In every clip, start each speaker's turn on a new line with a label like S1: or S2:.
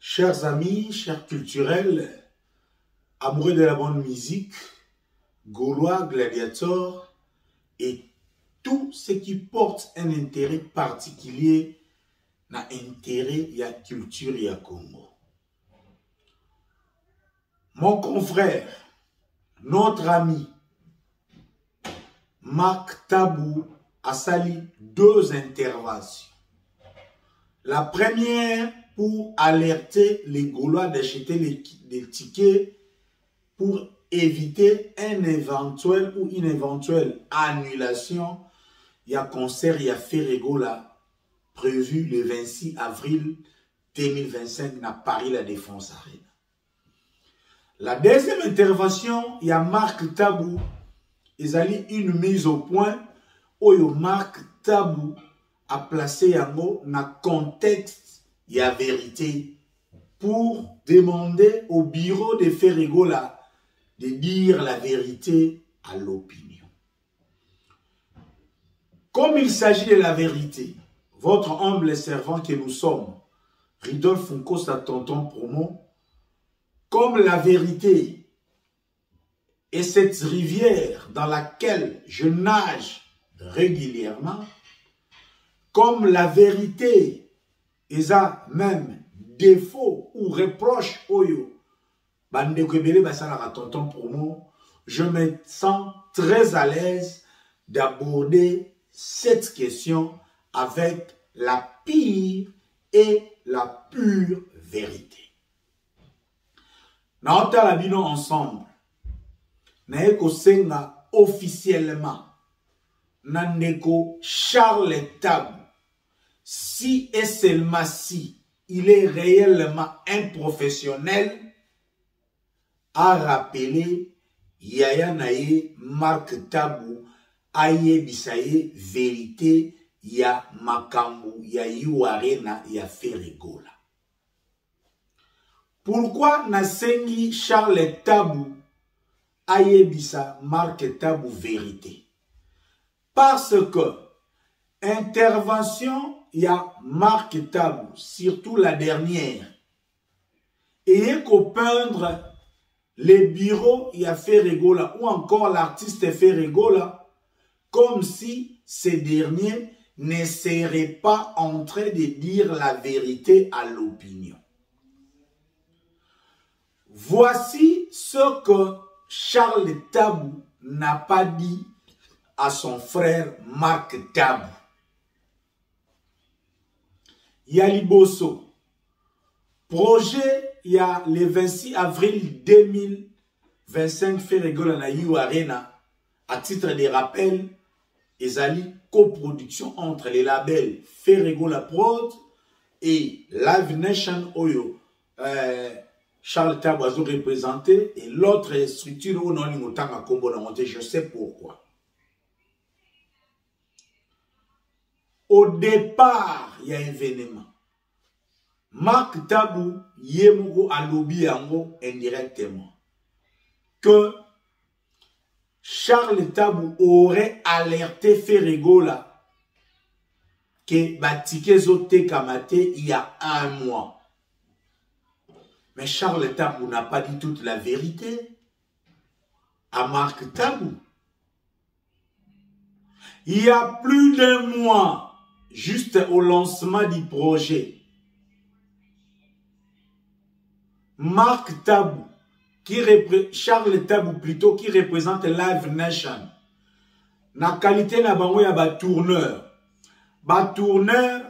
S1: Chers amis, chers culturels, amoureux de la bonne musique, Gaulois, gladiateurs et tout ce qui porte un intérêt particulier na intérêt ya culture ya Congo. Mon confrère, notre ami, Marc Tabou a sali deux interventions. La première pour alerter les Gaulois d'acheter les tickets pour éviter un éventuel ou une éventuelle annulation. Il y a concert, il y a Ferregola prévu le 26 avril 2025 à Paris La Défense Arena. La deuxième intervention, il y a Marc Tabou. Ils ont une mise au point où Marc Tabou a placé yango na contexte ya vérité pour demander au bureau de Ferregola de dire la vérité à l'opinion. Comme il s'agit de la vérité, votre humble servant que nous sommes, Ridolphe Nkosa Tonton Promo, comme la vérité est cette rivière dans laquelle je nage régulièrement, comme la vérité est à même défaut ou reproche oyo, je me sens très à l'aise d'aborder cette question avec la pire et la pure vérité. Nous avons ensemble, nous avons officiellement Nandeko Charles Tabou, si et seulement si il est réellement un professionnel, a rappelé Yaya Naye Marc Tabou aye bisaye vérité ya makambu ya Yuarena ya Ferregola. Pourquoi nasengi Charles Tabou aye bisa Marc Tabou vérité? Parce que intervention ya Marc Tabou, surtout la dernière, et qu'au peindre les bureaux ya Ferregola ou encore l'artiste Ferregola comme si ces derniers ne seraient pas en train de dire la vérité à l'opinion. Voici ce que Charles Tabou n'a pas dit à son frère Marc Tabou. Yaliboso, projet il y a le 26 avril 2025 Ferregola na You Arena, à titre de rappel, ezali coproduction entre les labels Ferregola Prod et Live Nation Oyo. Charles Tabou a représenté et l'autre structure où non je sais pourquoi. Au départ, il y a un événement. Marc Tabou yemoko alobi yango indirectement que Charles Tabou aurait alerté Ferregola que Batike Zote Kamate il y a un mois. Mais Charles Tabou n'a pas dit toute la vérité à Marc Tabou. Il y a plus d'un mois, juste au lancement du projet, Marc Tabou, Charles Tabou plutôt, qui représente Live Nation, na qualité na bango ya ba tourneur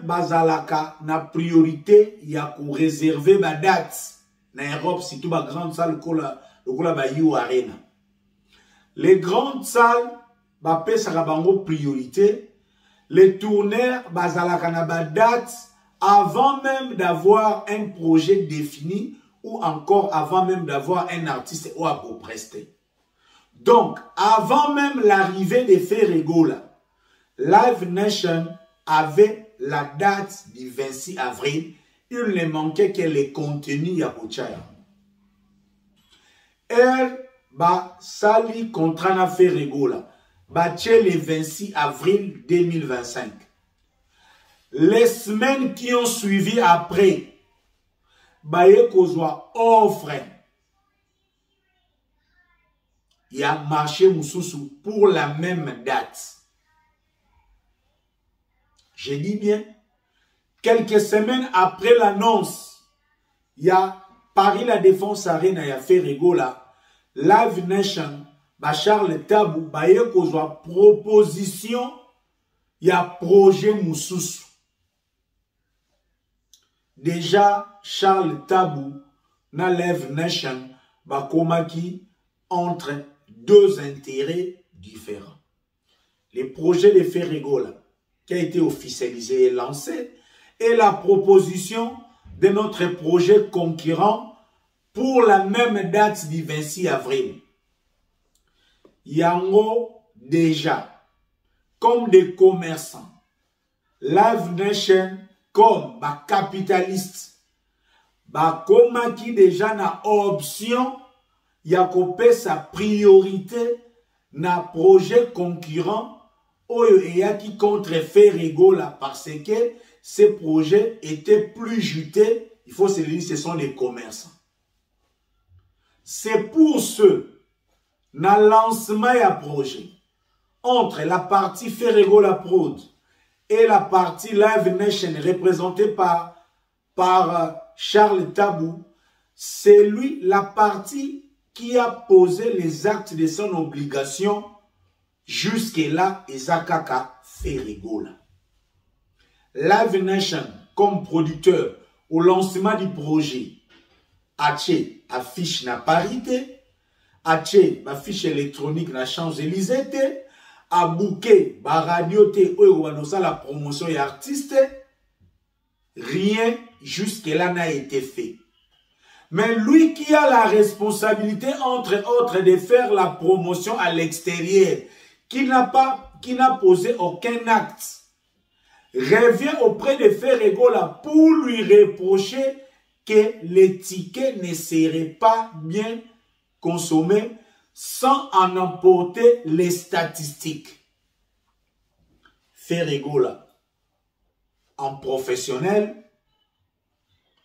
S1: bazalaka na priorité ya ko réserver ba date na Europe, surtout ba grande salle lokola ba You Arena. Les grandes salles ba pesaka bango priorité, les tourneurs bazalaka na ba date avant même d'avoir un projet défini ou encore avant même d'avoir un artiste ou à prester. Donc, avant même l'arrivée de Ferregola, Live Nation avait la date du 26 avril. Il ne manquait que les contenus à Pochaya. Elle va sali contrat na Ferregola. Batché le 26 avril 2025. Les semaines qui ont suivi après, baye kozwa offre. Il y a marché Moussoussou pour la même date. Je dis bien, quelques semaines après l'annonce, il y a Paris La Défense Arena, il y a Ferregola, Live Nation, Charles Tabou, baye kozwa proposition, il y a projet Moussoussou. Déjà, Charles Tabou, na Live Nation, bakomaki entre deux intérêts différents. Le projet de Ferregola, qui a été officialisé et lancé, et la proposition de notre projet concurrent pour la même date du 26 avril. Yango, déjà, comme des commerçants, Live Nation, comme des capitalistes, comme qui déjà na option, ya kopé sa priorité na projet concurrent oyo eyaki contre Ferregola parce que ces projets étaient plus jutés. Il faut se le dire, ce sont les commerçants. C'est pour ce na lancement ya projet entre la partie Ferregola Prod et la partie Live Nation représentée par Charles Tabou, c'est lui la partie qui a posé les actes de son obligation jusque-là, Ezakaka Ferregola. Live Nation, comme producteur au lancement du projet, Ache affiche na parité, Ache affiche électronique na Champs-Élysées, a bouquet, ba radio te, la promotion et artiste, rien jusque-là n'a été fait. Mais lui qui a la responsabilité, entre autres, de faire la promotion à l'extérieur, qui n'a posé aucun acte, revient auprès de Ferregola pour lui reprocher que les tickets ne seraient pas bien consommés sans en emporter les statistiques. Ferregola, en professionnel,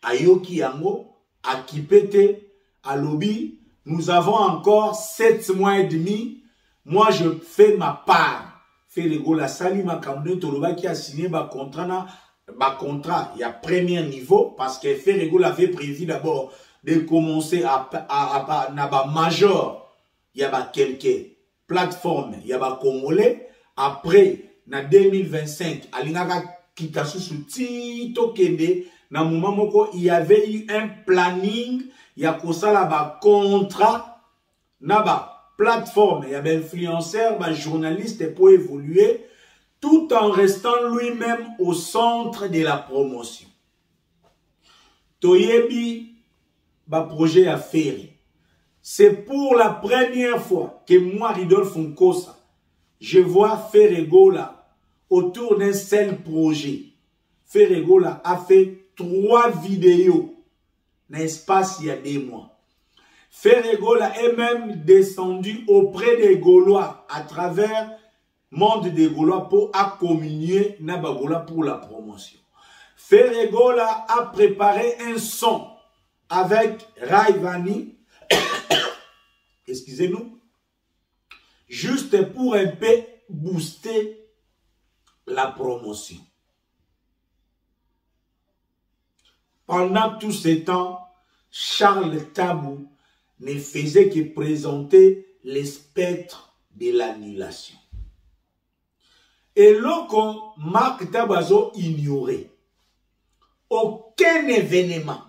S1: Ayoki Yango, à Kipete, à Lobby, nous avons encore 7 mois et demi. Moi, je fais ma part. Ferregola Salima Kamde Toloba qui a signé ma contrat, il y a premier niveau, parce que Ferregola avait prévu d'abord de commencer à major. Il y a quelques plateformes, il y a Congolais. Après, en 2025, Alinaga Kitasusu Tito Kende, dans le moment où il y avait eu un planning, il y a un contrat, naba plateforme, il y avait influenceur, journaliste pour évoluer, tout en restant lui-même au centre de la promotion. Toyebi, projet à faire. C'est pour la première fois que moi, Ridolphe Nkosa, je vois Ferregola autour d'un seul projet. Ferregola a fait 3 vidéos, n'est-ce pas, il y a 2 mois. Ferregola est même descendu auprès des Gaulois à travers Monde des Gaulois pour accommunier Nabagola pour la promotion. Ferregola a préparé un son avec Raivani, excusez-nous, juste pour un peu booster la promotion. Pendant tout ce temps, Charles Tabou ne faisait que présenter les spectres de l'annulation. Et lorsqu'on Marc Tabazo ignorait aucun événement,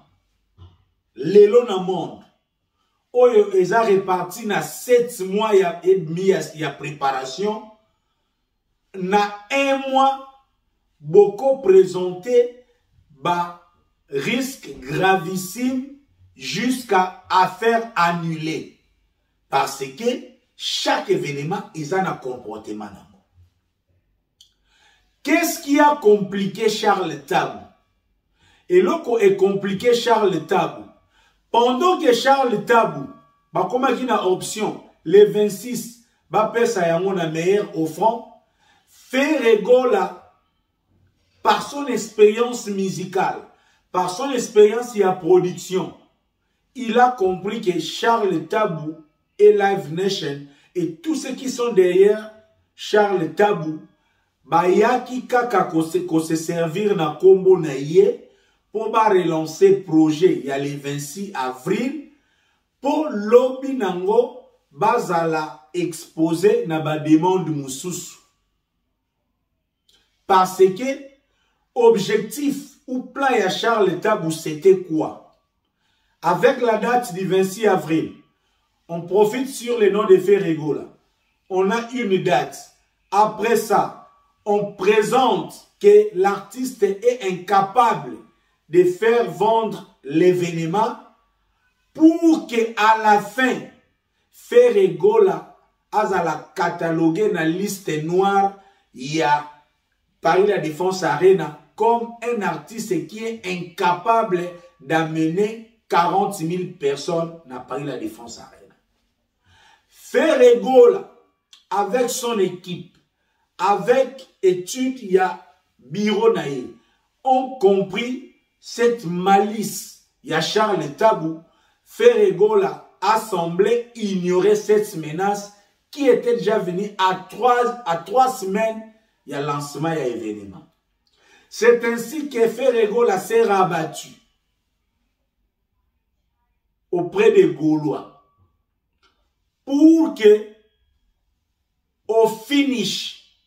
S1: l'élo dans le monde, où ils ont réparti dans 7 mois et demi de préparation, dans 1 mois, beaucoup présenté risque gravissime jusqu'à affaire annulée. Parce que chaque événement, ils ont un comportement. Qu'est-ce qui a compliqué Charles Tabou? Et lorsqu'on est compliqué Charles Tabou, pendant que Charles Tabou, comme il y a une option, les 26, ça y a un meilleur offrant, Ferregola, par son expérience musicale, par son expérience et à production, il a compris que Charles Tabu et Live Nation et tous ceux qui sont derrière Charles Tabu, bayaki kaka ko se servir na kombo na ye pour relancer projet il y a le 26 avril pour lobby nango bazala exposé na ba demande mususu. Parce que objectif ou plan ya Charles Tabu c'était quoi? Avec la date du 26 avril, on profite sur le nom de Ferrego là. On a une date. Après ça, on présente que l'artiste est incapable de faire vendre l'événement pour que à la fin, Ferrego là, azala catalogué na liste noire, il y a Paris La Défense Arena comme un artiste qui est incapable d'amener 40 000 personnes à Paris La Défense Arena. Ferrego là, avec son équipe, avec études, il y a bureau naïe, ont compris cette malice. Il y a Charles Tabu, Ferrego là, a semblé ignorer cette menace qui était déjà venue à trois semaines, il y a lancement, il y a événement. C'est ainsi que Ferrego là s'est rabattu auprès des Gaulois pour que au finish,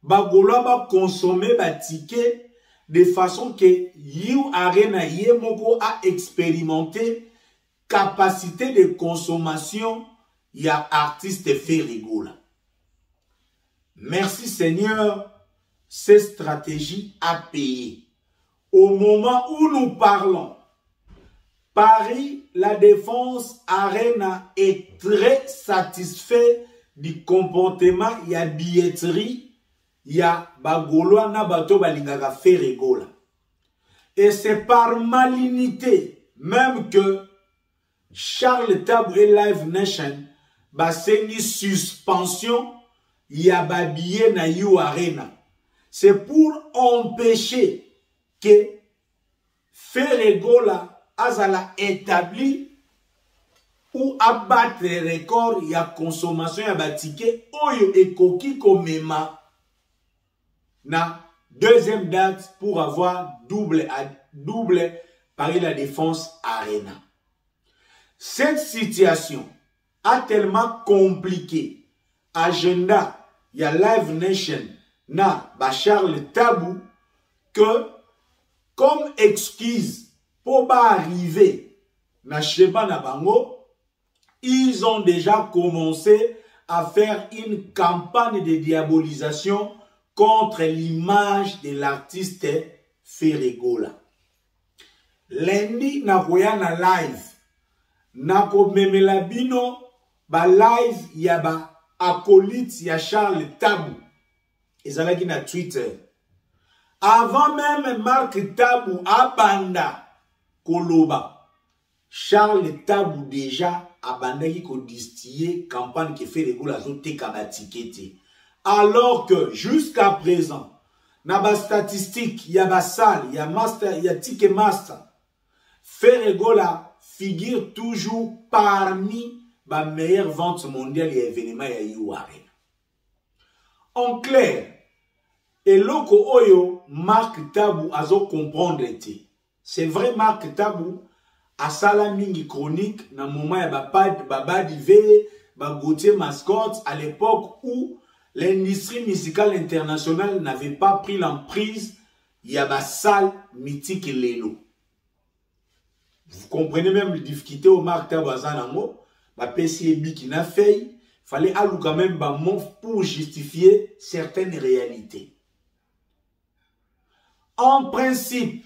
S1: Bagolo va consommer ba ticket de façon que Yu Arena Yemoko a expérimenté capacité de consommation y a artiste Ferrego là. Merci Seigneur, cette stratégie a payé. Au moment où nous parlons, Paris La Défense Arena est très satisfait du comportement, il y a billetterie, il y a Bagolo na bato balingaka Ferrego là. Et c'est par malignité même que Charles Tabu et Live Nation baseni suspension, il y a babillet na Yu Arena. C'est pour empêcher que Ferrego là azala établi ou abattre les records, il y a consommation, il y a batiqué, oyo et koki komema na deuxième date pour avoir double Paris La Défense Arena. Cette situation a tellement compliqué agenda, il y a Live Nation na Charles Tabu que comme excuse pour arriver na schéma na bango, ils ont déjà commencé à faire une campagne de diabolisation contre l'image de l'artiste Ferrego là. Lundi na koya na live na ko memela bino ba live ya ba acolyte ya Charles Tabu ezalaki na Twitter. Avant même Marc Tabu abanda koloba, Charles Tabu déjà abandaki ko distiller campagne qui fait les goulas zoté kabatikete. Alors que jusqu'à présent, na ba statistique, y a ba salle, y a master, y a ticket master. Ferrego là figure toujours parmi les meilleures ventes mondiales et événements ya Yu Arena. En clair, et loko oyo Marc Tabu azo comprendre été. C'est vrai Marc Tabu a sala mingi chronique na moment ya Baba Divé, Gauthier Mascotte à l'époque où l'industrie musicale internationale n'avait pas pris l'emprise, il y a ba salle mythique Lelo. Vous comprenez même les difficultés au Marc Tabu azanango, ba PCB qui n'a fait, fallait alou quand même ba mof pour justifier certaines réalités. En principe,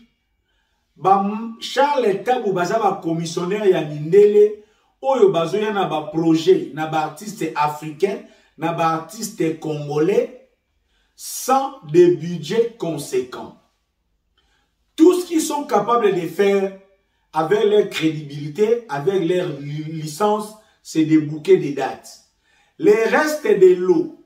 S1: Charles Tabu baza ba commissionnaire ya Mindele, oyo bazoya na ba projet, na ba artiste africain, na ba artiste congolais, sans des budgets conséquents. Tout ce qu'ils sont capables de faire avec leur crédibilité, avec leur licence, c'est de bouquer des dates. Les restes de l'eau,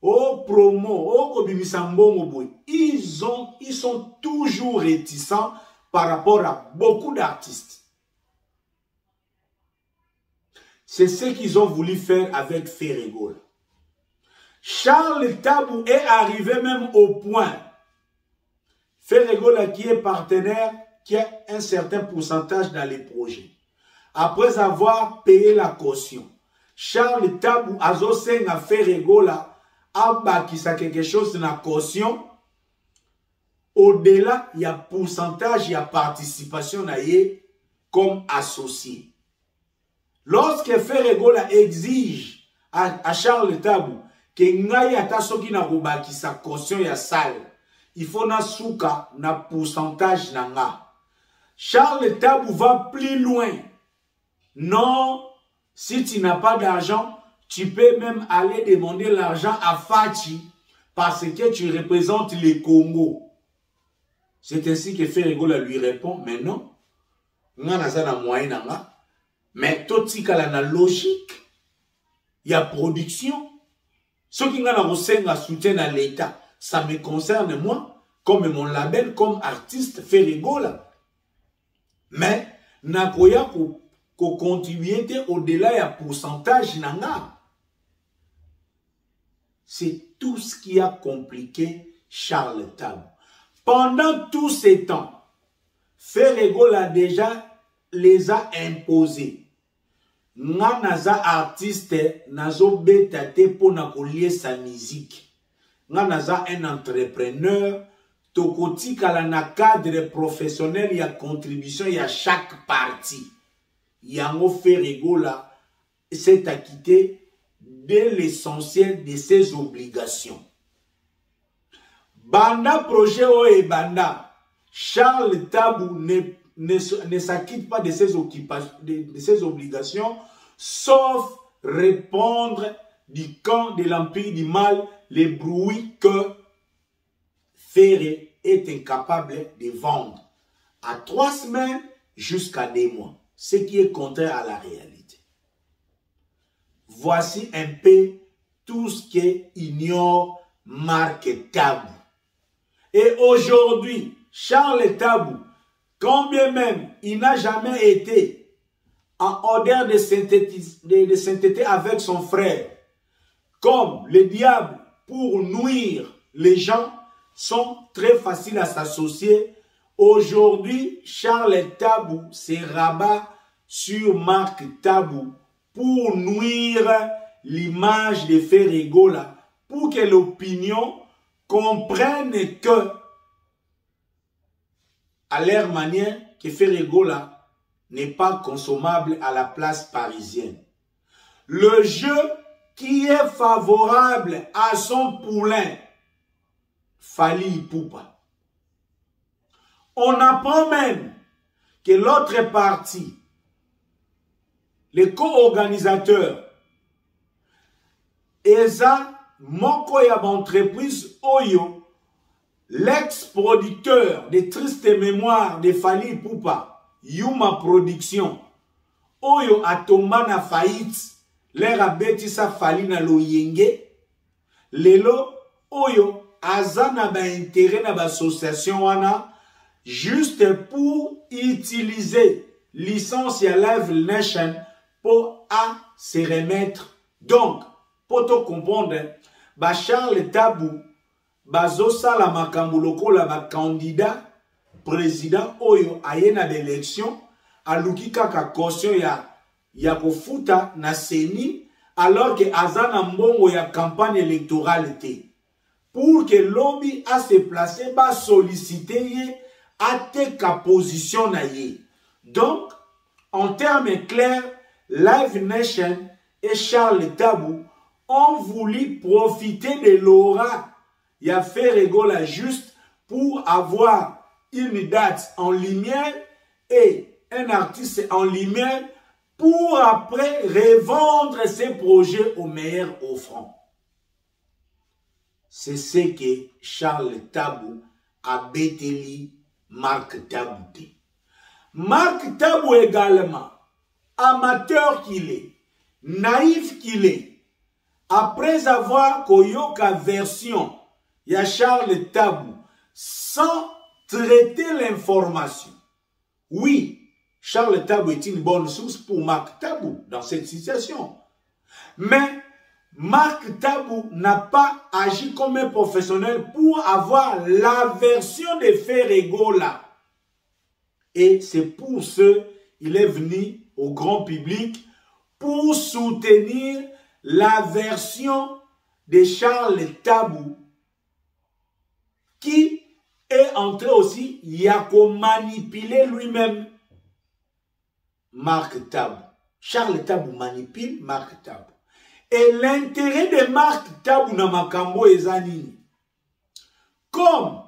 S1: au promo, au kobimisambongo boy, ils sont toujours réticents par rapport à beaucoup d'artistes. C'est ce qu'ils ont voulu faire avec Ferregola. Charles Tabou est arrivé même au point, Ferregola qui est partenaire, qui a un certain pourcentage dans les projets. Après avoir payé la caution, Charles Tabou a à Ferregola a bâti quelque chose dans la caution. Au-delà, il y a pourcentage, il y a participation comme associé. Lorsque Ferregola exige à Charles Tabou que ngai ata soki na kobaki sa caution ya salle, il faut na souka na pourcentage na nga. Charles Tabou va plus loin. Non, si tu n'as pas d'argent, tu peux même aller demander l'argent à Fachi parce que tu représentes le Congo. C'est ainsi que Ferregola lui répond, mais non, nga na za na moyen na nga, mais totika la logique, il y a production. Ce qui nga na kosenga soutien à l'État, ça me concerne moi, comme mon label, comme artiste Ferregola. Mais na koya ko contribuer au-delà ya pourcentage nanga. C'est tout ce qui a compliqué Charles Tabou. Pendant tous ces temps, Ferregola déjà les a imposés. Nga naza artiste nazo betate pour na kolie sa musique. Nga naza un entrepreneur tokoti kala na cadre professionnel ya contribution ya chaque partie. Yango Ferregola s'est acquitté de l'essentiel de ses obligations. Banda projet o et banda, Charles Tabou ne s'acquitte pas de ses obligations, sauf répondre du camp de l'Empire du Mal les bruits que Ferré est incapable de vendre à 3 semaines jusqu'à 2 mois, ce qui est contraire à la réalité. Voici un peu tout ce qu'ignore Marc Tabou. Et aujourd'hui, Charles Tabou, combien même il n'a jamais été en odeur de sainteté avec son frère, comme le diable pour nuire les gens, sont très faciles à s'associer. Aujourd'hui, Charles Tabou se rabat sur Marc Tabou pour nuire l'image de Ferregola, pour que l'opinion comprenne que, à leur manière, que Ferregola n'est pas consommable à la place parisienne. Le jeu qui est favorable à son poulain, Fally Ipupa. On apprend même que l'autre partie, les co-organisateurs, Eza Moko ya entreprise Oyo, l'ex-producteur des tristes mémoires de Fally Ipupa, Yuma Production, Oyo atomba na faillite, l'air abetisa Fally na loyenge, lelo Oyo azana ba intérêt na ba association wana, juste pour utiliser licence ya Live Nation pour se remettre. Donc, pour te comprendre, ba Charles Tabou, bazosa la makambo lokola ba candidat président oyo ayena d'élection, aluki kaka caution ya kofuta na seni, alors que azana mbongo ya campagne électorale te. Pour que lobby a se placer, ba solliciter ye, a te ka position na ye. Donc, en termes clairs, Live Nation et Charles Tabou ont voulu profiter de l'aura ya Ferregola juste pour avoir une date en lumière et un artiste en lumière pour après revendre ses projets au meilleur offrant. C'est ce que Charles Tabou a bételi Marc Tabou. Marc Tabou également, amateur qu'il est, naïf qu'il est, après avoir koyoka version, il y a Charles Tabou, sans traiter l'information, Oui, Charles Tabu est une bonne source pour Marc Tabu dans cette situation. Mais Marc Tabu n'a pas agi comme un professionnel pour avoir la version des Ferregola. Et c'est pour ce qu'il est venu au grand public pour soutenir la version de Charles Tabu qui est entré aussi, il a manipulé lui-même Marc Tabu. Charles Tabu manipule Marc Tabu. Et l'intérêt de Marc Tabu na makambo ezanini. Comme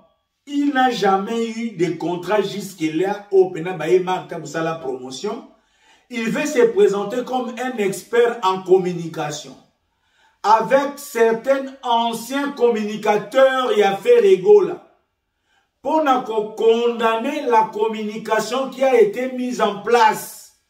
S1: il n'a jamais eu de contrat jusque-là au Pena Baye Marc Tabu sa la promotion, il veut se présenter comme un expert en communication. Avec certains anciens communicateurs et affaires Regola. Pour condamner la communication qui a été mise en place.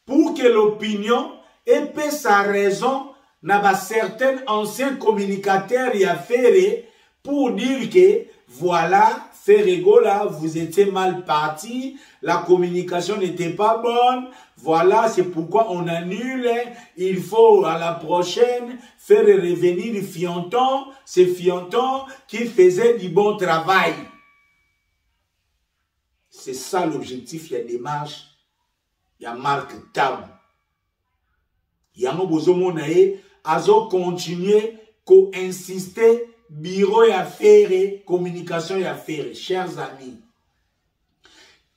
S1: Pour que l'opinion ait sa raison dans certains anciens communicateurs et affaires pour dire que voilà, Ferregola, vous étiez mal parti, la communication n'était pas bonne, voilà, c'est pourquoi on annule, il faut à la prochaine faire revenir Fionton, c'est Fionton qui faisait du bon travail. C'est ça l'objectif, il y a des marches, il y a Marc Tabu. Il y a un besoin de continuer à insister, bureau et affaires, communication et affaires. Chers amis,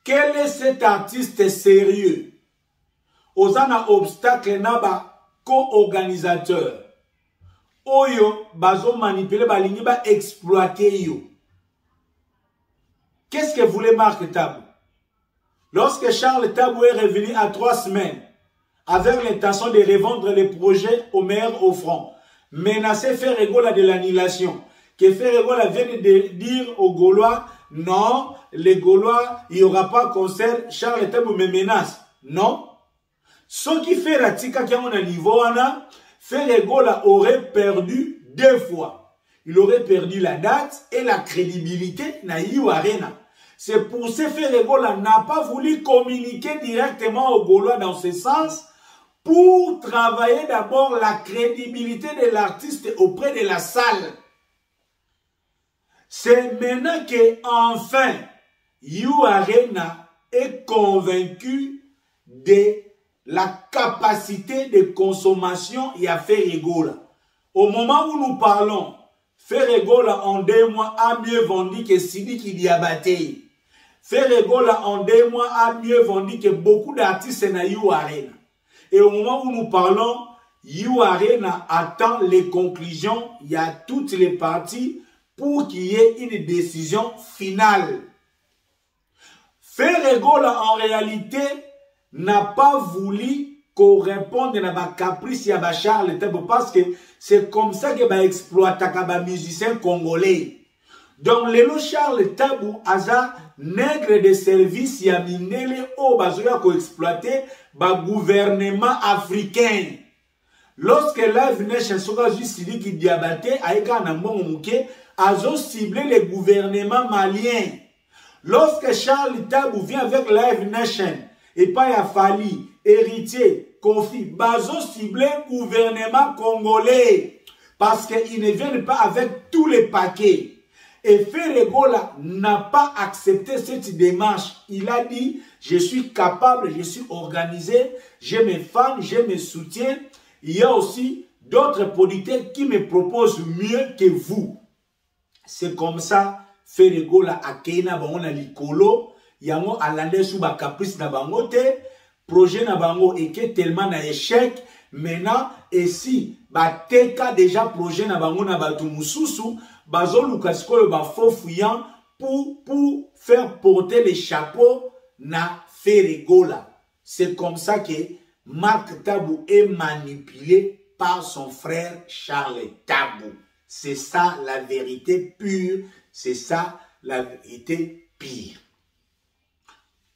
S1: quel est cet artiste sérieux? Osana obstacle naba co-organisateur. Oyo, bazo manipuler, balingi ba exploiter yo. Qu'est-ce que voulait Marc Tabu? Lorsque Charles Tabu est revenu à 3 semaines, avec l'intention de revendre les projets au meilleur offrant, menacer Ferregola de l'annulation, que Ferregola vient de dire aux Gaulois, non, les Gaulois, il n'y aura pas concert, Charles Tabu me menace. Non. Ce qui fait la tika qui a un niveau, Ferregola aurait perdu 2 fois. Il aurait perdu la date et la crédibilité na Yu Arena. C'est pour ce que Ferregola n'a pas voulu communiquer directement aux Gaulois dans ce sens pour travailler d'abord la crédibilité de l'artiste auprès de la salle. C'est maintenant que enfin Yu Arena est convaincu de la capacité de consommation et à Ferregola. Au moment où nous parlons, Ferregola en 2 mois a mieux vendu que Sidiki Diabaté. Ferregola en 2 mois a mieux vendu que beaucoup d'artistes na Yu Arena. Et au moment où nous parlons, Yu Arena attend les conclusions. Il y a toutes les parties pour qu'il y ait une décision finale. Ferregola en réalité n'a pas voulu correspondre à ma caprice et à Charles Tabu parce que c'est comme ça que va exploiter les musiciens congolais. Donc, le Charles Tabu a nègre de service ya minele au bazoya ko exploiter ba gouvernement africain. Lorsque Live Nation soka jusili ki diabaté aika na mbongo muke azo ciblé les gouvernements maliens. Lorsque Charles Tabu vient avec Live Nation et pas ya Fali, héritier, Kofi, bazo ciblé gouvernement congolais parce qu'ils ne viennent pas avec tous les paquets. Et Ferregola n'a pas accepté cette démarche. Il a dit, je suis capable, je suis organisé, j'ai mes fans, j'ai mes soutiens. Il y a aussi d'autres producteurs qui me proposent mieux que vous. C'est comme ça, Ferregola a keina bango na likolo, yango alande sous ba caprice na bango te, projet na bango eke tellement na échec. Maintenant, et si ba teka déjà projet na bango na batu mususu, bazo lukasko ba faux fuyant pour faire porter les chapeaux na Ferregola. C'est comme ça que Marc Tabu est manipulé par son frère Charles Tabu. C'est ça la vérité pure, c'est ça la vérité pire.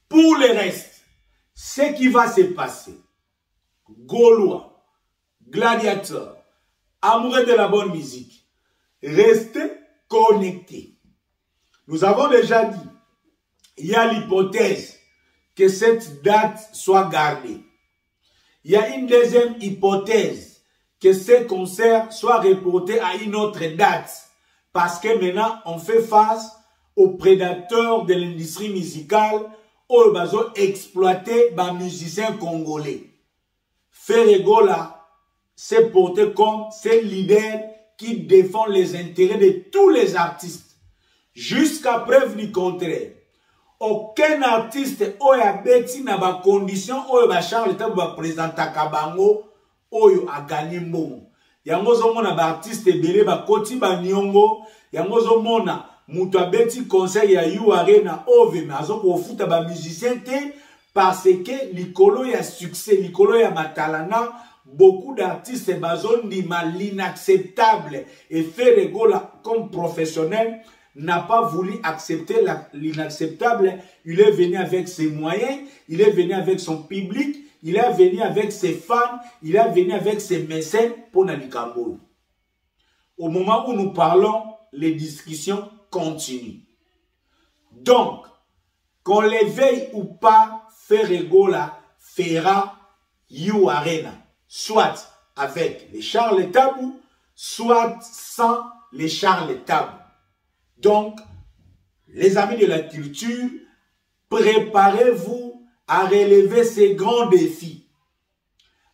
S1: Pour le reste, ce qui va se passer, Gaulois, gladiateurs, amoureux de la bonne musique, restez connectés. Nous avons déjà dit, il y a l'hypothèse que cette date soit gardée. Il y a une deuxième hypothèse, que ces concerts soient reportés à une autre date. Parce que maintenant, on fait face aux prédateurs de l'industrie musicale où ils ont exploité les musiciens congolais. Ferregola s'est porté comme ce leader qui défend les intérêts de tous les artistes. Jusqu'à preuve du contraire. Aucun artiste oyo abeti na ba condition oyo ba Charles Tabu ba présenta kabango oyo a gagné mbongo. Yango zo mona ba artiste ebele ba koti ba nyongo, yango zo mona mutu abeti concert ya You Arena ove mais azo ko futa ba musicien te parce que likolo ya succès, likolo ya matalana, beaucoup d'artistes bazon ndima l'inacceptable et Ferregola comme professionnel n'a pas voulu accepter l'inacceptable. Il est venu avec ses moyens, il est venu avec son public, il est venu avec ses fans, il est venu avec ses mécènes pour Nalikambo. Au moment où nous parlons, les discussions continuent. Donc, qu'on l'éveille ou pas, Ferregola fera You Arena, soit avec les Charles Tabu, soit sans les Charles Tabu. Donc, les amis de la culture, préparez-vous à relever ces grands défis.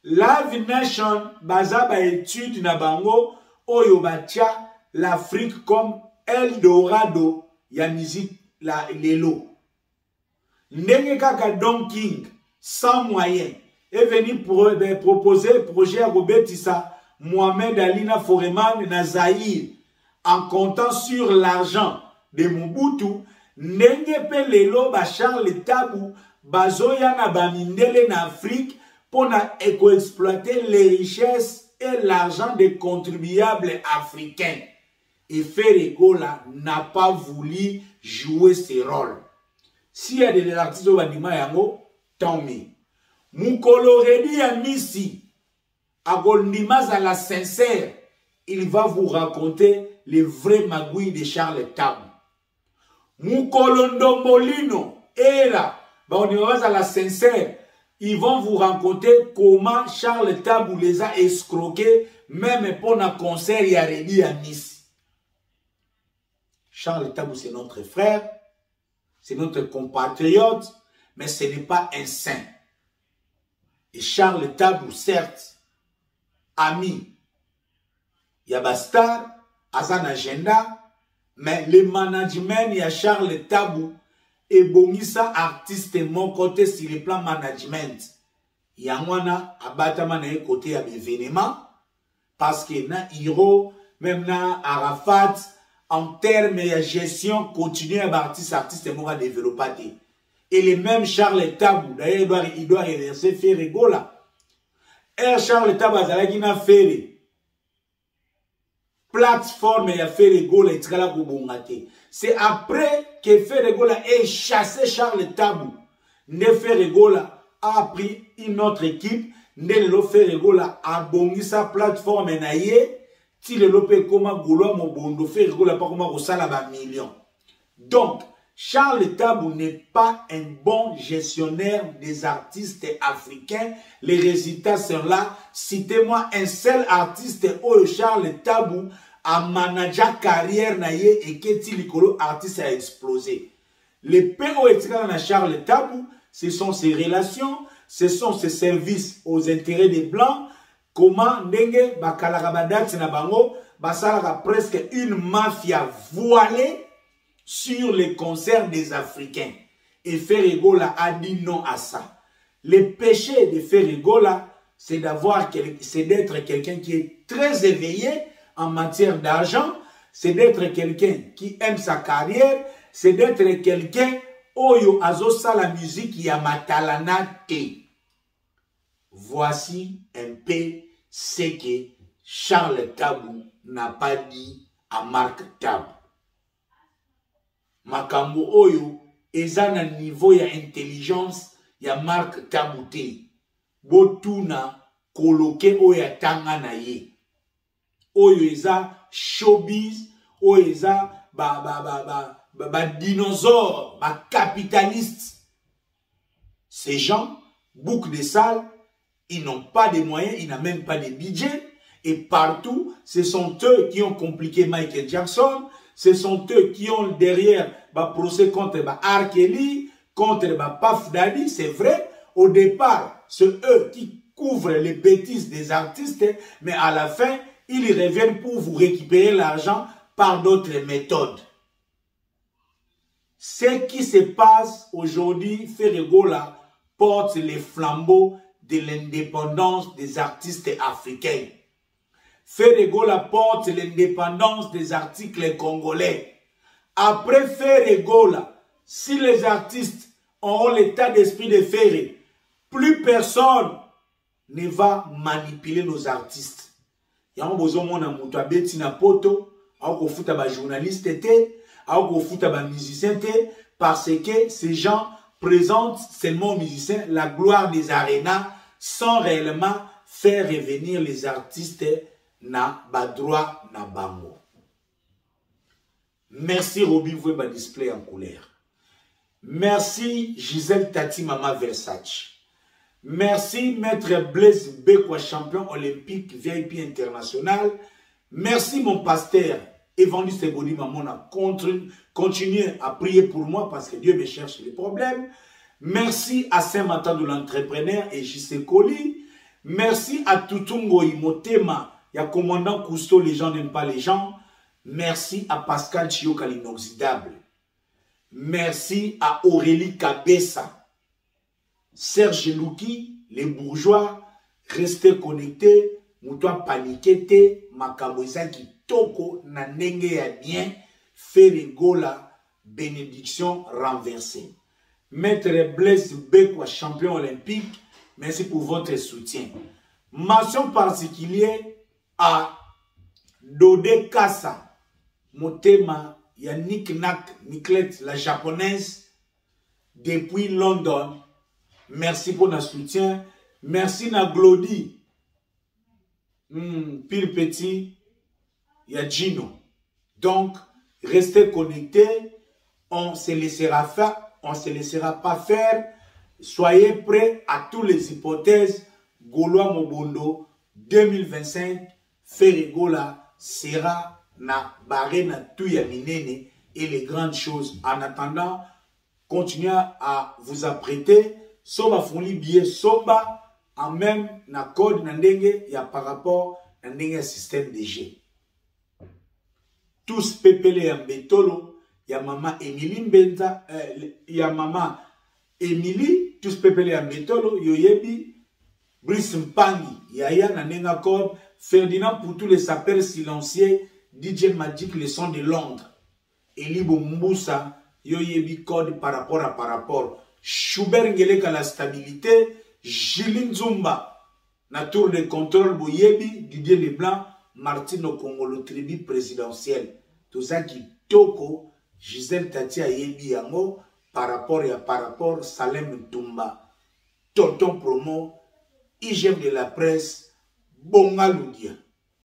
S1: Live Nation, bazaba étude na bango, oyo batia l'Afrique comme Eldorado, ya musique la lelo. Ndenge kaka Don King, sans moyens, est venu proposer projet à Robetissa, Mohamed Alina Foreman na Zaïre, en comptant sur l'argent de Mobutu, ndenge pe lelo ba Charles Tabu bazoya na bamindele na Afrique pour exploiter les richesses et l'argent des contribuables africains. Et Ferregola n'a pas voulu jouer ce rôle. S'il y a des artistes au Bandima Yango, tant mieux. Moukolo Redi a misi, à Gondimas à la sincère, il va vous raconter les vrais magouilles de Charles Tabu. Moukolondo Molino, Era, on est à la sincère, ils vont vous raconter comment Charles Tabu les a escroqués, même pour un concert et à Nice. Charles Tabu, c'est notre frère, c'est notre compatriote, mais ce n'est pas un saint. Et Charles Tabu, certes, ami, Yabastar, Azan agenda, mais le management, il y a Charles Tabu et Bongisa artiste mon côté sur le plan management. Il y a un abattement côté à l'événement parce que na Hiro, même na Arafat, en termes de gestion, continue à artiste mon développer. Et le même Charles Tabu, d'ailleurs, il doit reverser Ferregola. Et Charles Tabu a dit na Ferre. Plateforme et Ferregola et Tkala Koubongate. C'est après que Ferregola ait chassé Charles Tabu. Ne Ferregola a pris une autre équipe. Ne le Ferregola a bongi sa plateforme naïe. Si le lope koma Goulo Mobondo Ferregola pas comme Rosala ba million. Donc, Charles Tabu n'est pas un bon gestionnaire des artistes africains. Les résultats sont là. Citez-moi un seul artiste où Charles Tabu a managé carrière naïe et que Tilikolo artiste a explosé. Les PO et Charles Tabu, ce sont ses relations, ce sont ses services aux intérêts des Blancs. Comment Ndenge Bakalarabadat Nabango Basalaka presque une mafia voilée sur les concerts des Africains. Et Ferregola a dit non à ça. Le péché de Ferregola, c'est d'être quelqu'un qui est très éveillé en matière d'argent, c'est d'être quelqu'un qui aime sa carrière, c'est d'être quelqu'un oyo azosa la musique yamatalana te. Voici un peu ce que Charles Tabu n'a pas dit à Marc Tabu. Makambo oyo eza na niveau ya intelligence ya Marc Tabu te. Botuna koloke oyo atanga na ye. Oyo eza showbiz, oyo eza ba dinosaure, ba capitaliste. Ces gens bouquent des salles, ils n'ont pas de moyens, ils n'ont même pas de budget. Et partout, ce sont eux qui ont compliqué Michael Jackson. Ce sont eux qui ont derrière le procès contre R. Kelly, contre Puff Daddy. C'est vrai, au départ, c'est eux qui couvrent les bêtises des artistes, mais à la fin, ils reviennent pour vous récupérer l'argent par d'autres méthodes. Ce qui se passe aujourd'hui, Ferregola porte les flambeaux de l'indépendance des artistes africains. Ferregola porte l'indépendance des articles congolais. Après Ferregola, si les artistes ont l'état d'esprit de Ferre, plus personne ne va manipuler nos artistes. Il y a un besoin de abeti na poto, au futa ba journaliste au futa ba musicien parce que ces gens présentent seulement aux musiciens la gloire des arénas sans réellement faire revenir les artistes na ba droit na bango. Merci Roby vous ba display en couleur. Merci Gisèle Tati Mama Versace. Merci Maître Blaise Bekwa, champion olympique VIP international. Merci mon pasteur Évangéliste Eboni Mamona, continuez à prier pour moi parce que Dieu me cherche les problèmes. Merci à Saint-Martin de l'entrepreneur et JC Koli. Merci à Tutungo Imotema, il y a commandant Cousteau, les gens n'aiment pas les gens. Merci à Pascal Chioka l'inoxydable. Merci à Aurélie Kabessa. Serge Louki, les bourgeois, restez connectés, moutoua paniquete, makaboisa qui toko na nenge ya bien, Ferregola, bénédiction renversée. Maître Blaise Bekwa, champion olympique, merci pour votre soutien. Mention particulière à Dodé Kassa, Motema, Yannick Nak, Nicolette, la japonaise, depuis London. Merci pour notre soutien. Merci na Glody. Pile petit. Il y a Gino. Donc, restez connectés. On ne se laissera faire. On ne se laissera pas faire. Soyez prêts à toutes les hypothèses. Gaulois Mobondo 2025. Ferregola sera na barré na tuya minene et les grandes choses. En attendant, continuez à vous apprêter. Soba fuli billet soba en même na code na ndenge ya par rapport na ndenge système de jeu. Tous pepele ya mbetolo ya mama Emily Mbenza ya mama Emily tous pepele ya mbetolo yoyebi Brice Mpangi yaya na nenga code Ferdinand pour tous les sapeurs silencieux DJ Magic le son de Londres Elibo Mbusa yoyebi code par rapport Schubert Ngeleka la stabilité, Jilin Zumba, na tour de contrôle Boyebi, Didier Leblanc, Martino Congolo tribu présidentielle. Tout ça qui toko, Gisèle Tati Ayebi Yango, par rapport, Salem Tumba, Tonton Promo, IGF de la presse, Bonga Loudia.